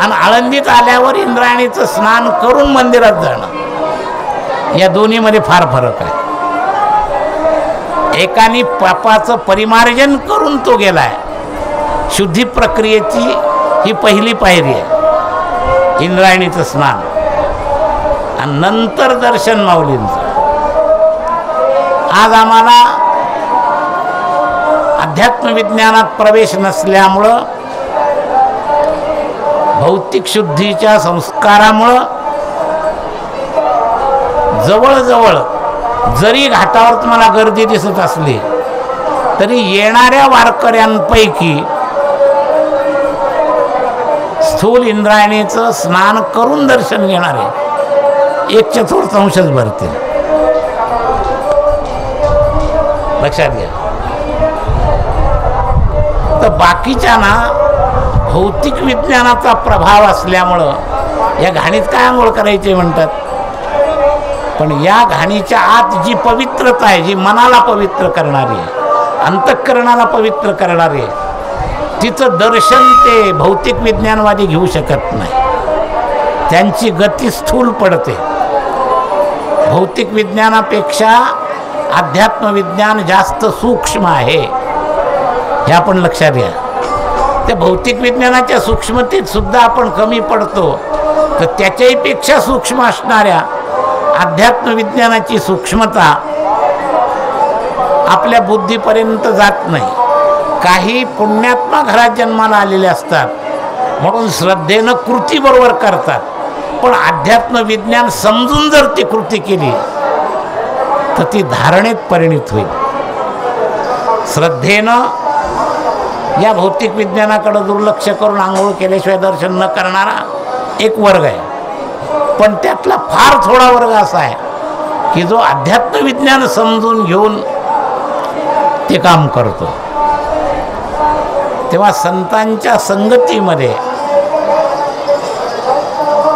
आणि आळंदीत आल्यावर इंद्रायणीचं स्नान करून मंदिरात जाणं, या दोन्हीमध्ये फार फरक आहे. एकाने पापाचं परिमार्जन करून तो गेलाय. शुद्धी प्रक्रियेची ही पहिली पायरी आहे, इंद्रायणीचं स्नान, आणि नंतर दर्शन माऊलींचं. आज आम्हाला अध्यात्म विज्ञानात प्रवेश नसल्यामुळं, भौतिक शुद्धीच्या संस्कारामुळं जवळजवळ जरी घाटावर तुम्हाला गर्दी दिसत असली तरी येणाऱ्या वारकऱ्यांपैकी स्थूल इंद्रायणीचं स्नान करून दर्शन घेणारे 1/4 भरतील. लक्षात घ्या. तर बाकीच्यांना भौतिक विज्ञानाचा प्रभाव असल्यामुळं या घाणीत काय आंघोळ करायचे म्हणतात, पण या घाणीच्या आत जी पवित्रता आहे, जी मनाला पवित्र करणारी आहे, अंतःकरणाला पवित्र करणारी आहे, तिचं दर्शन ते भौतिक विज्ञानवादी घेऊ शकत नाही. त्यांची गती स्थूल पडते. भौतिक विज्ञानापेक्षा अध्यात्म विज्ञान जास्त सूक्ष्म आहे, हे आपण लक्षात घ्या. त्या भौतिक विज्ञानाच्या सूक्ष्मतेत सुद्धा आपण कमी पडतो, तर त्याच्याही पेक्षा सूक्ष्म असणाऱ्या अध्यात्म विज्ञानाची सूक्ष्मता आपल्या बुद्धीपर्यंत जात नाही. काही पुण्यात्मा घरात जन्माला आलेले असतात म्हणून श्रद्धेनं कृती बरोबर करतात, पण अध्यात्म विज्ञान समजून जर ती कृती केली तर ती धारणेत परिणित होईल. श्रद्धेनं या भौतिक विज्ञानाकडे दुर्लक्ष करून आंघोळ केल्याशिवाय दर्शन न करणारा एक वर्ग आहे, पण त्यातला फार थोडा वर्ग असा आहे की जो अध्यात्म विज्ञान समजून घेऊन ते काम करतो. तेव्हा संतांच्या संगतीमध्ये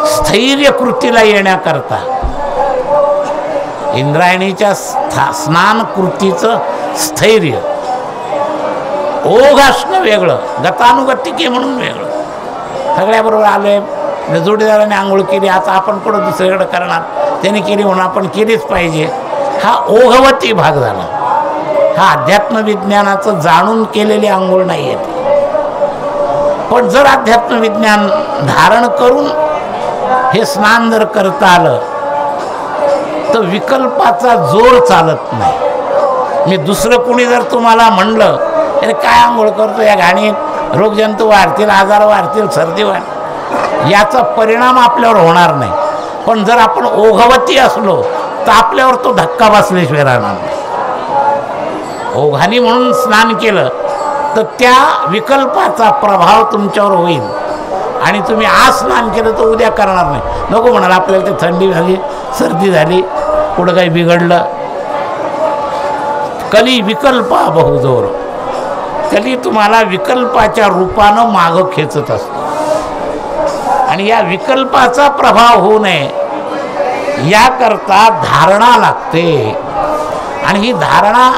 स्थैर्य कृतीला येण्याकरता इंद्रायणीच्या स्नान कृतीचं स्थैर्य, ओघ असणं वेगळं, गतानुगतिके म्हणून वेगळं. सगळ्याबरोबर आले, जोडीदाराने आंघोळ केली, आता आपण पुढं दुसरीकडे करणार, त्याने केली म्हणून आपण केलीच पाहिजे, हा ओघवती भाग झाला. हा अध्यात्म विज्ञानाचं जाणून केलेली आंघोळ नाही आहे. पण जर अध्यात्म विज्ञान धारण करून हे स्नान जर करता आलं तर विकल्पाचा जोर चालत नाही. मी दुसरं कोणी जर तुम्हाला म्हणलं अरे काय आंघोळ करतो, या घाणीत रोगजंतू वाढतील, आजार वाढतील, सर्दी वाढ, याचा परिणाम आपल्यावर होणार नाही. पण जर आपण ओघवती असलो तर आपल्यावर तो धक्का बसल्याशिवाय राहणार नाही. ओघानी म्हणून स्नान केलं तर त्या विकल्पाचा प्रभाव तुमच्यावर होईल आणि तुम्ही आज स्नान केलं तर उद्या करणार नाही. नको म्हणाल आपल्याला ते थंडी झाली, सर्दी झाली, कुठं काही बिघडलं. कली विकल्पा बहुजोर, कली तुम्हाला विकल्पाच्या रूपानं मागं खेचत असतो आणि या विकल्पाचा प्रभाव होऊ नये याकरता धारणा लागते. आणि ही धारणा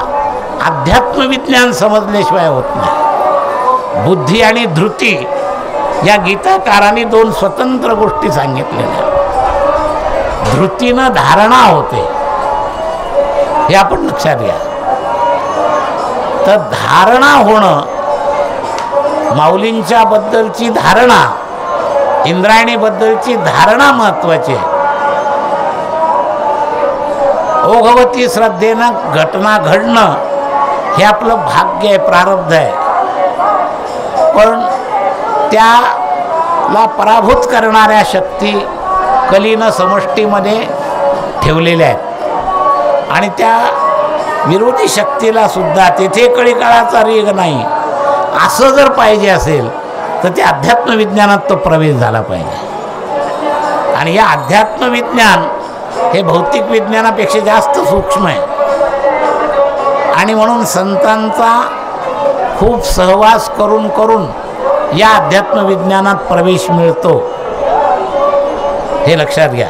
अध्यात्म विज्ञान समजल्याशिवाय होत नाही. बुद्धी आणि धृती या गीताकारांनी दोन स्वतंत्र गोष्टी सांगितलेल्या. धृतीनं धारणा होते हे आपण लक्षात घ्या. तर धारणा होणं, माऊलींच्या बद्दलची धारणा, इंद्रायणीबद्दलची धारणा महत्वाची आहे. ओघवती श्रद्धेनं घटना घडणं हे आपलं भाग्य आहे, प्रारब्ध आहे. पण त्याला पराभूत करणाऱ्या शक्ती कलीनं समष्टीमध्ये ठेवलेल्या आहेत आणि त्या विरोधी शक्तीला सुद्धा तेथे कळीकाळाचा रेग नाही असं जर पाहिजे असेल तर ते अध्यात्म विज्ञानात तो प्रवेश झाला पाहिजे. आणि या अध्यात्म विज्ञान हे भौतिक विज्ञानापेक्षा जास्त सूक्ष्म आहे आणि म्हणून संतांचा खूप सहवास करून करून या अध्यात्म विज्ञानात प्रवेश मिळतो, हे लक्षात घ्या.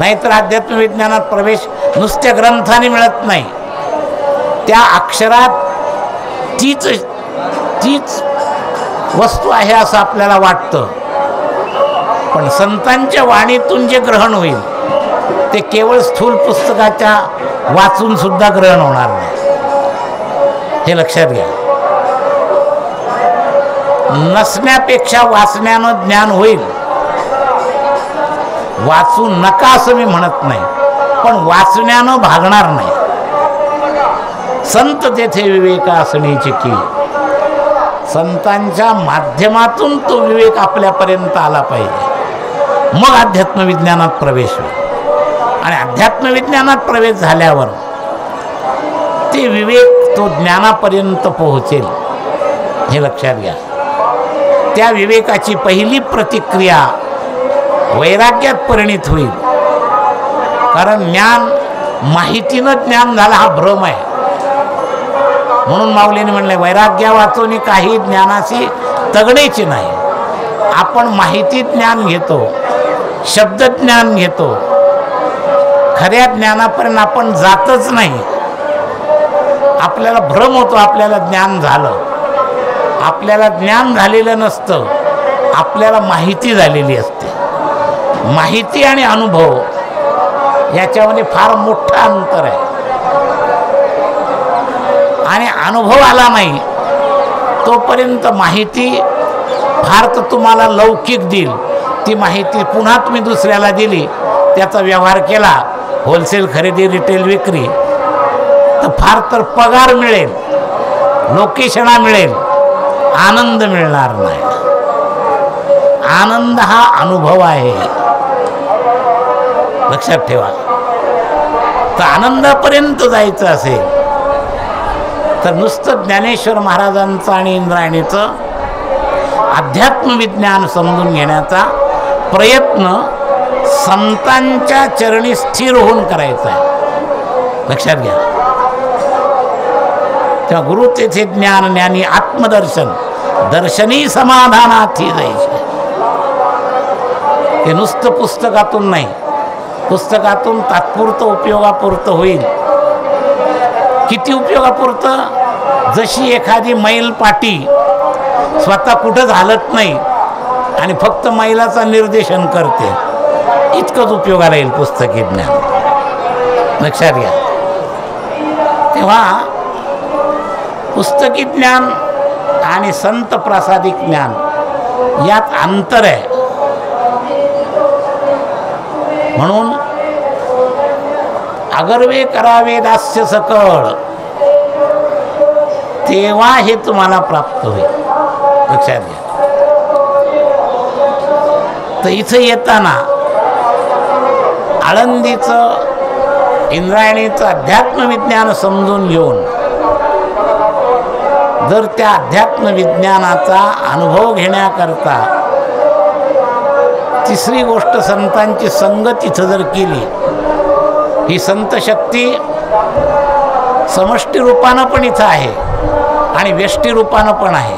नाहीतर अध्यात्म विज्ञानात प्रवेश नुसत्या ग्रंथाने मिळत नाही. त्या अक्षरात तीच वस्तू आहे असं आपल्याला वाटतं, पण संतांच्या वाणीतून जे ग्रहण होईल ते केवळ स्थूल पुस्तकाच्या वाचून सुद्धा ग्रहण होणार नाही, हे लक्षात घ्या. नसण्यापेक्षा वाचण्यानं ज्ञान होईल. वाचू नका असं मी म्हणत नाही, पण वाचण्यानं भागणार नाही. संत तेथे विवेक असण्याची की, संतांच्या माध्यमातून तो विवेक आपल्यापर्यंत आला पाहिजे, मग अध्यात्म विज्ञानात प्रवेश होईल. आणि अध्यात्म विज्ञानात प्रवेश झाल्यावर ते विवेक तो ज्ञानापर्यंत पोहोचेल, हे लक्षात घ्या. त्या विवेकाची पहिली प्रतिक्रिया वैराग्यात परिणित होईल. कारण ज्ञान माहितीनं ज्ञान झालं हा भ्रम आहे. म्हणून माऊलीने म्हणले वैराग्या वाचून काही ज्ञानाची तगडेची नाही. आपण माहिती ज्ञान घेतो, शब्द ज्ञान घेतो, खऱ्या ज्ञानापर्यंत आपण जातच नाही. आपल्याला भ्रम होतो आपल्याला ज्ञान झालं. आपल्याला ज्ञान झालेलं नसतं, आपल्याला माहिती झालेली असते. माहिती आणि अनुभव याच्यामध्ये फार मोठं अंतर आहे. आणि अनुभव आला नाही तोपर्यंत माहिती फार तर तुम्हाला लौकिक देईल. ती माहिती पुन्हा तुम्ही दुसऱ्याला दिली, त्याचा व्यवहार केला, होलसेल खरेदी रिटेल विक्री, तर फार तर पगार मिळेल, लोकेशना मिळेल, आनंद मिळणार नाही. आनंद हा अनुभव आहे, लक्षात ठेवा. तर आनंदापर्यंत जायचं असेल तर नुसतं ज्ञानेश्वर महाराजांचं आणि इंद्रायणीचं अध्यात्म विज्ञान समजून घेण्याचा प्रयत्न संतांच्या चरणी स्थिर होऊन करायचा आहे, लक्षात घ्या. तेव्हा गुरु तेथे ज्ञान ज्ञानी आत्मदर्शन दर्शनी समाधानार्थी जायचे. हे नुसतं पुस्तकातून नाही, पुस्तकातून तात्पुरतं उपयोगापुरतं होईल. किती उपयोगापुरतं? जशी एखादी मैल पाटी स्वतः कुठंच हालत नाही आणि फक्त मैलाचा निर्देशन करते, इतकंच उपयोगाला येईल पुस्तकी ज्ञान, लक्षात घ्या. तेव्हा पुस्तकी ज्ञान आणि संत प्रासादिक ज्ञान यात अंतर आहे. म्हणून अगर्वे करावे दास्य सकळ, तेव्हा हे तुम्हाला प्राप्त होईल, लक्षात घ्या. तर इथं येताना आळंदीचं इंद्रायणीचं अध्यात्म विज्ञान समजून घेऊन जर त्या अध्यात्म विज्ञानाचा अनुभव घेण्याकरता तिसरी गोष्ट संतांची संगत इथं जर केली, ही संत शक्ती समष्टी रूपानं पण इथं आहे आणि व्यष्टी रूपानं पण आहे.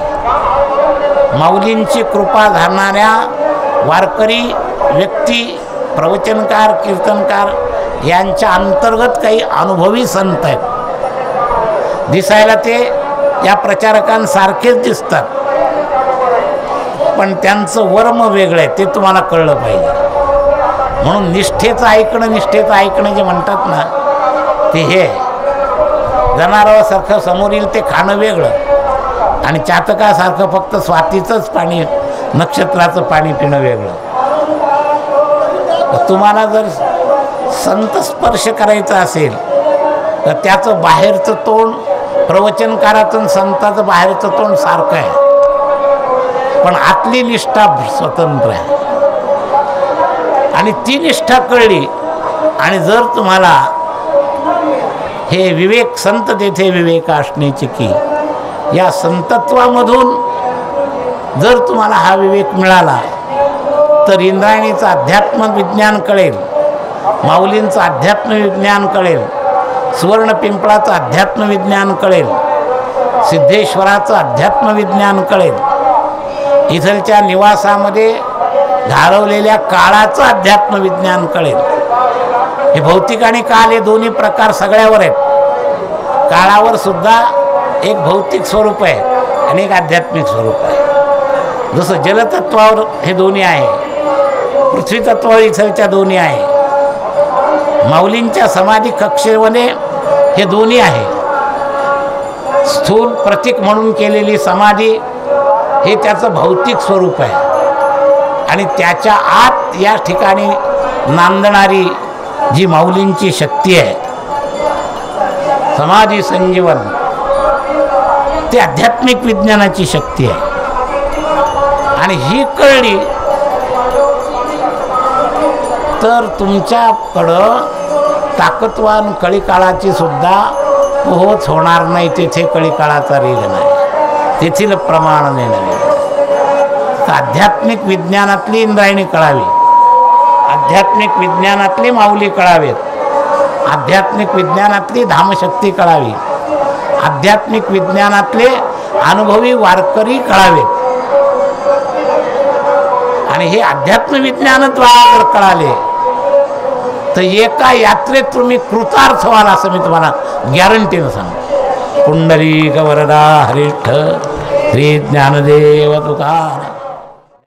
माऊलींची कृपा धरणाऱ्या वारकरी व्यक्ती, प्रवचनकार, कीर्तनकार यांच्या अंतर्गत काही अनुभवी संत आहेत. दिसायला ते या प्रचारकांसारखेच दिसतात, पण त्यांचं वर्म वेगळं आहे, ते तुम्हाला कळलं पाहिजे. म्हणून निष्ठेचं ऐकणं जे म्हणतात ना, ते हे जनावरासारखं समोर येईल ते खाणं वेगळं आणि चातकासारखं फक्त स्वातीचंच पाणी, नक्षत्राचं पाणी पिणं वेगळं. तुम्हाला जर संत स्पर्श करायचा असेल तर त्याचं बाहेरचं तोंड प्रवचनकाराचं संताचं बाहेरचं तोंड सारखं आहे, पण आतली निष्ठा स्वतंत्र आहे. आणि ती निष्ठा कळली आणि जर तुम्हाला हे विवेक संत तेथे विवेक असण्याची की, या संतत्वामधून जर तुम्हाला हा विवेक मिळाला तर इंद्रायणीचं अध्यात्म विज्ञान कळेल, माऊलींचं अध्यात्म विज्ञान कळेल, सुवर्ण पिंपळाचं अध्यात्म विज्ञान कळेल, सिद्धेश्वराचं अध्यात्मविज्ञान कळेल, इथलच्या निवासामध्ये घालवलेल्या काळाचं अध्यात्मविज्ञान कळेल. हे भौतिक आणि काल हे दोन्ही प्रकार सगळ्यावर आहेत. काळावर सुद्धा एक भौतिक स्वरूप आहे आणि एक आध्यात्मिक स्वरूप आहे. जसं जलतत्वावर हे दोन्ही आहे, पृथ्वी तत्वावर इथलच्या दोन्ही आहे, माऊलींच्या समाधी कक्षेमध्ये हे दोन्ही आहे. स्थूल प्रतीक म्हणून केलेली समाधी हे त्याचं भौतिक स्वरूप आहे आणि त्याच्या आत या ठिकाणी नांदणारी जी माऊलींची शक्ती आहे, समाधी संजीवन, ती आध्यात्मिक विज्ञानाची शक्ती आहे. आणि ही कळली तर तुमच्याकडं ताकदवान कळीकाळाची सुद्धा पोहोच होणार नाही. तेथे कळीकाळाचा रेग नाही, तेथील प्रमाण नाही. आध्यात्मिक विज्ञानातली इंद्रायणी कळावी, आध्यात्मिक विज्ञानातली माऊली कळावेत, आध्यात्मिक विज्ञानातली धामशक्ती कळावी, आध्यात्मिक विज्ञानातले अनुभवी वारकरी कळावेत. आणि हे अध्यात्म विज्ञानच जर कळाले तर एका यात्रेत तुम्ही कृतार्थ व्हाल, असं मी तुम्हाला गॅरंटीनं सांगतो. पुंडलिक वरदा हरिष्ठ श्री ज्ञानदेव तुकाराम.